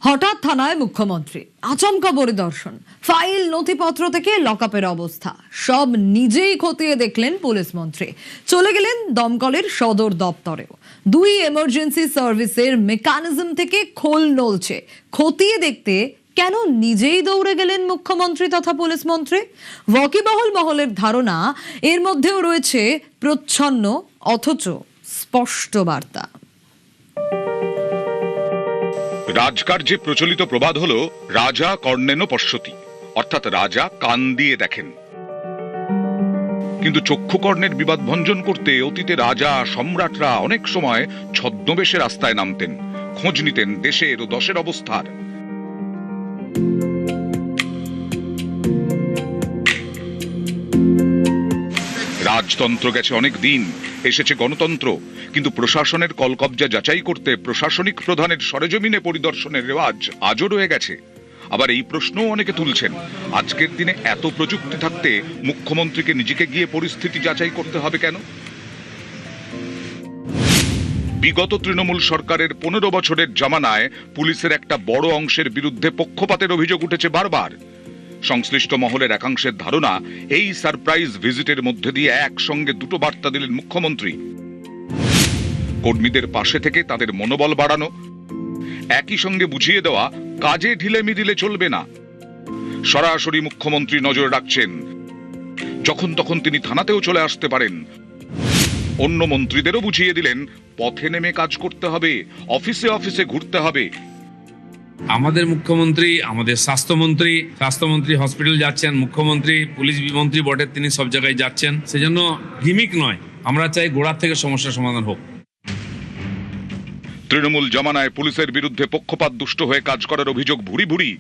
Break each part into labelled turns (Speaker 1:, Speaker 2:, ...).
Speaker 1: হঠাৎ থানায় মুখ্যমন্ত্রী, আচমকা পরিদর্শন, ফাইল নথিপত্র থেকে লকআপের অবস্থা সব নিজেই খতিয়ে দেখলেন পুলিশ মন্ত্রী। চলে গেলেন দমকলের সদর দপ্তরেও। দুই এমার্জেন্সি সার্ভিসের মেকানিজম থেকে খোল নলছে, খতিয়ে দেখতে কেন নিজেই দৌড়ে গেলেন মুখ্যমন্ত্রী তথা পুলিশ মন্ত্রী? ওয়াকিবহল মহলের ধারণা এর মধ্যেও রয়েছে প্রচ্ছন্ন অথচ স্পষ্ট বার্তা।
Speaker 2: রাজকার্যে প্রচলিত প্রবাদ হলো রাজা কর্ণেন পশ্যতি, অর্থাৎ রাজা কান দিয়ে দেখেন। কিন্তু চক্ষুকর্ণের বিবাদ ভঞ্জন করতে অতীতে রাজা সম্রাটরা অনেক সময় ছদ্মবেশে রাস্তায় নামতেন, খোঁজ নিতেন দেশের ও দশের অবস্থার। রাজতন্ত্র গেছে অনেক দিন, এসেছে গণতন্ত্র, কিন্তু প্রশাসনের কলকবজা যাচাই করতে প্রশাসনিক প্রধানের সরেজমিনে পরিদর্শনের রেওয়াজ আজও রয়ে গেছে। আবার এই প্রশ্নও অনেকে তুলছেন, আজকের দিনে এত প্রযুক্তি থাকতে মুখ্যমন্ত্রীকে নিজেকে গিয়ে পরিস্থিতি যাচাই করতে হবে কেন? বিগত তৃণমূল সরকারের 15 বছরের জামানায় পুলিশের একটা বড় অংশের বিরুদ্ধে পক্ষপাতের অভিযোগ উঠেছে বারবার। সংশ্লিষ্ট মহলের একাংশের ধারণা, এই সারপ্রাইজ ভিজিটের মধ্যে দিয়ে একসঙ্গে দুটো বার্তা দিলেন মুখ্যমন্ত্রী। কর্মীদের পাশে থেকে তাদের মনোবল বাড়ানো, একই সঙ্গে বুঝিয়ে দেওয়া কাজে ঢিলেমিঢিলে চলবে না। সরাসরি মুখ্যমন্ত্রী নজর রাখছেন, যখন তখন তিনি থানাতেও চলে আসতে পারেন। অন্য মন্ত্রীদেরও বুঝিয়ে দিলেন, পথে নেমে কাজ করতে হবে, অফিসে অফিসে ঘুরতে হবে।
Speaker 3: আমাদের মুখ্যমন্ত্রী, আমাদের স্বাস্থ্যমন্ত্রী হসপিটাল যাচ্ছেন, মুখ্যমন্ত্রী পুলিশ মন্ত্রী বটে, তিনি সব জায়গায় যাচ্ছেন। সেজন্য গিমিক নয়, আমরা চাই গোড়া থেকে সমস্যার সমাধান হোক।
Speaker 2: তৃণমূল জামানায় পুলিশের বিরুদ্ধে পক্ষপাত দুষ্ট হয়ে কাজ করার অভিযোগ ভুরি ভুরি,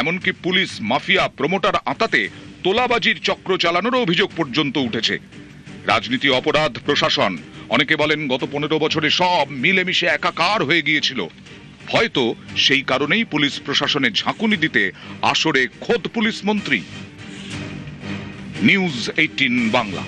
Speaker 2: এমনকি পুলিশ মাফিয়া প্রমোটার আঁতাতে তোলাবাজির চক্র চালানোর অভিযোগ পর্যন্ত উঠেছে। রাজনীতি, অপরাধ, প্রশাসন, অনেকে বলেন গত 15 বছরে সব মিলেমিশে একাকার হয়ে গিয়েছিল। হয়তো সেই কারণেই পুলিশ প্রশাসনে ঝাঁকুনি দিতে আসরে খোদ পুলিশ মন্ত্রী। নিউজ 18 বাংলা।